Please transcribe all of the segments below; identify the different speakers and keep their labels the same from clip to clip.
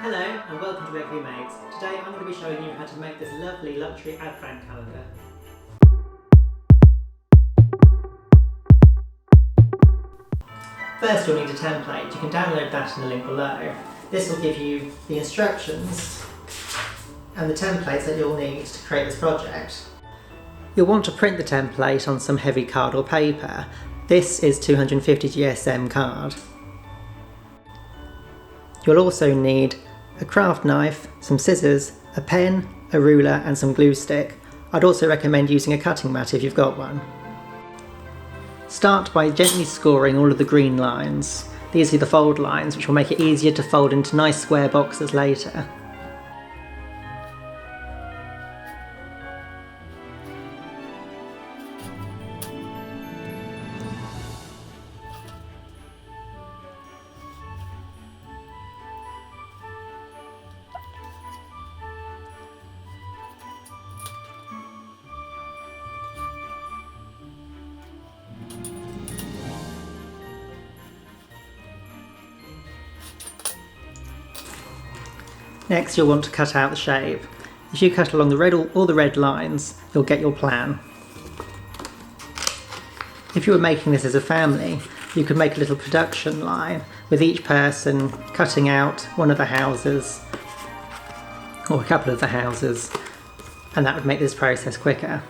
Speaker 1: Hello and welcome to Bakery Makes. Today I'm going to be showing you how to make this lovely luxury advent calendar. First you'll need a template. You can download that in the link below. This will give you the instructions and the templates that you'll need to create this project. You'll want to print the template on some heavy card or paper. This is 250 GSM card. You'll also need a craft knife, some scissors, a pen, a ruler and some glue stick. I'd also recommend using a cutting mat if you've got one. Start by gently scoring all of the green lines. These are the fold lines which will make it easier to fold into nice square boxes later. Next you'll want to cut out the shape. If you cut along all the red lines, you'll get your plan. If you were making this as a family, you could make a little production line with each person cutting out one of the houses or a couple of the houses, and that would make this process quicker.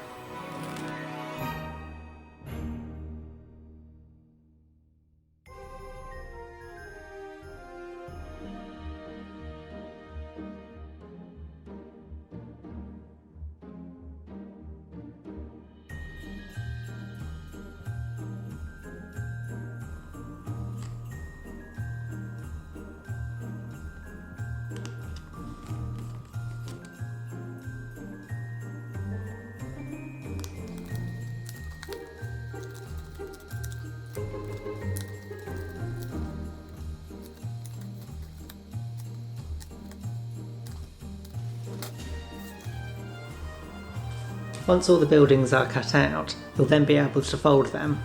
Speaker 1: Once all the buildings are cut out, you'll then be able to fold them.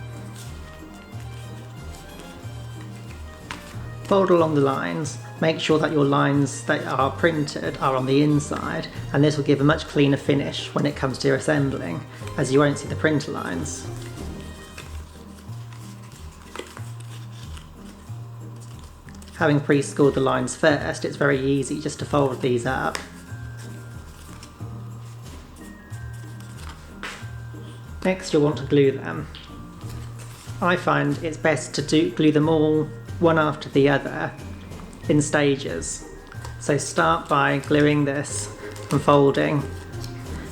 Speaker 1: Fold along the lines, make sure that your lines that are printed are on the inside, and this will give a much cleaner finish when it comes to your assembling, as you won't see the printer lines. Having pre-scored the lines first, it's very easy just to fold these up. Next you'll want to glue them. I find it's best to glue them all one after the other in stages. So start by gluing this and folding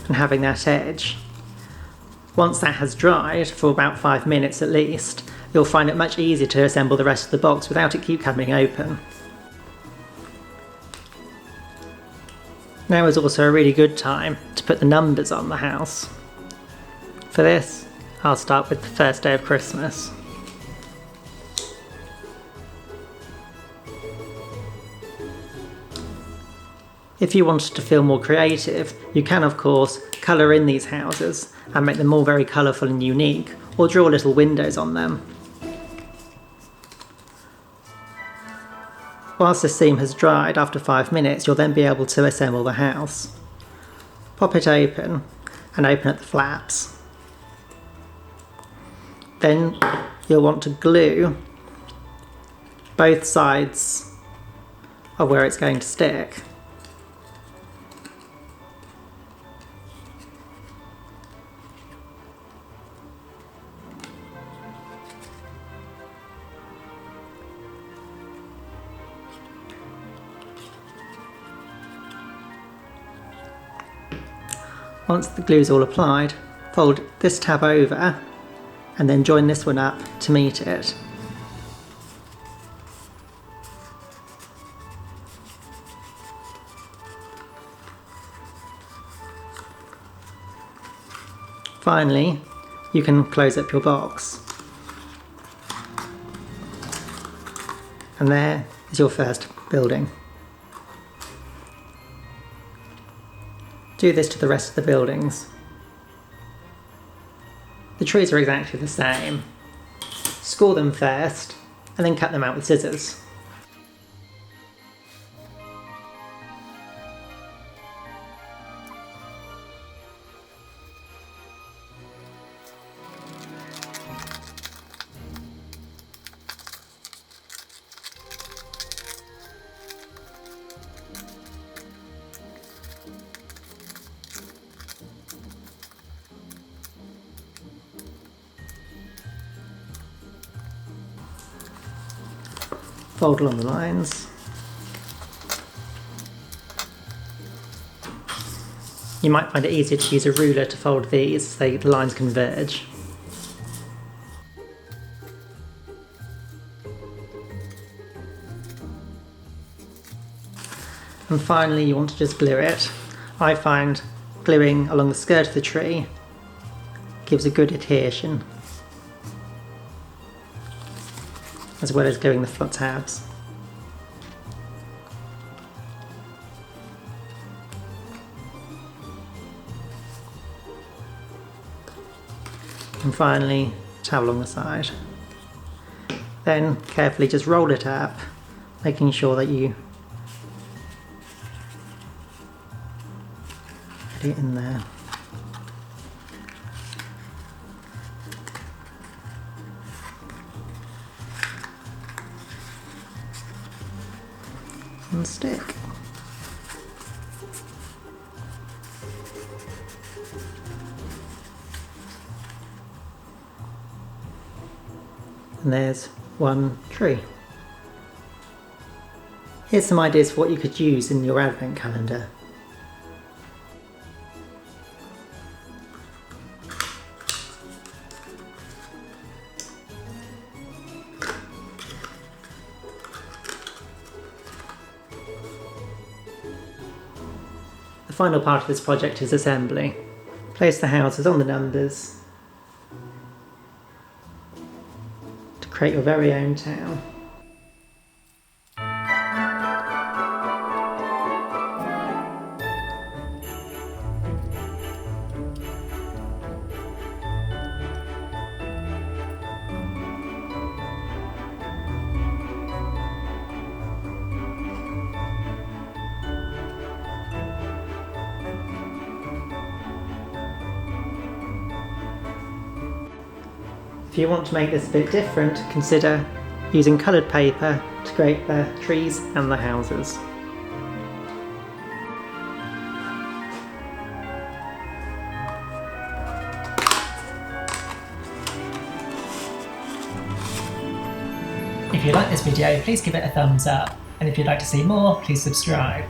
Speaker 1: and having that edge. Once that has dried for about 5 minutes at least, you'll find it much easier to assemble the rest of the box without it keep coming open. Now is also a really good time to put the numbers on the house. For this, I'll start with the first day of Christmas. If you wanted to feel more creative, you can of course colour in these houses and make them all very colourful and unique, or draw little windows on them. Whilst the seam has dried after 5 minutes, you'll then be able to assemble the house. Pop it open and open up the flaps. Then you'll want to glue both sides of where it's going to stick. Once the glue is all applied, fold this tab over and then join this one up to meet it. Finally, you can close up your box. And there is your first building. Do this to the rest of the buildings. The trees are exactly the same. Score them first, and then cut them out with scissors. Fold along the lines. You might find it easier to use a ruler to fold these so the lines converge. And finally you want to just glue it. I find gluing along the skirt of the tree gives a good adhesion, as well as gluing the front tabs. And finally tab along the side. Then carefully just roll it up, making sure that you get it in there. And stick. And there's one tree. Here's some ideas for what you could use in your advent calendar. The final part of this project is assembly. Place the houses on the numbers to create your very own town. If you want to make this a bit different, consider using coloured paper to create the trees and the houses. If you like this video, please give it a thumbs up, and if you'd like to see more, please subscribe.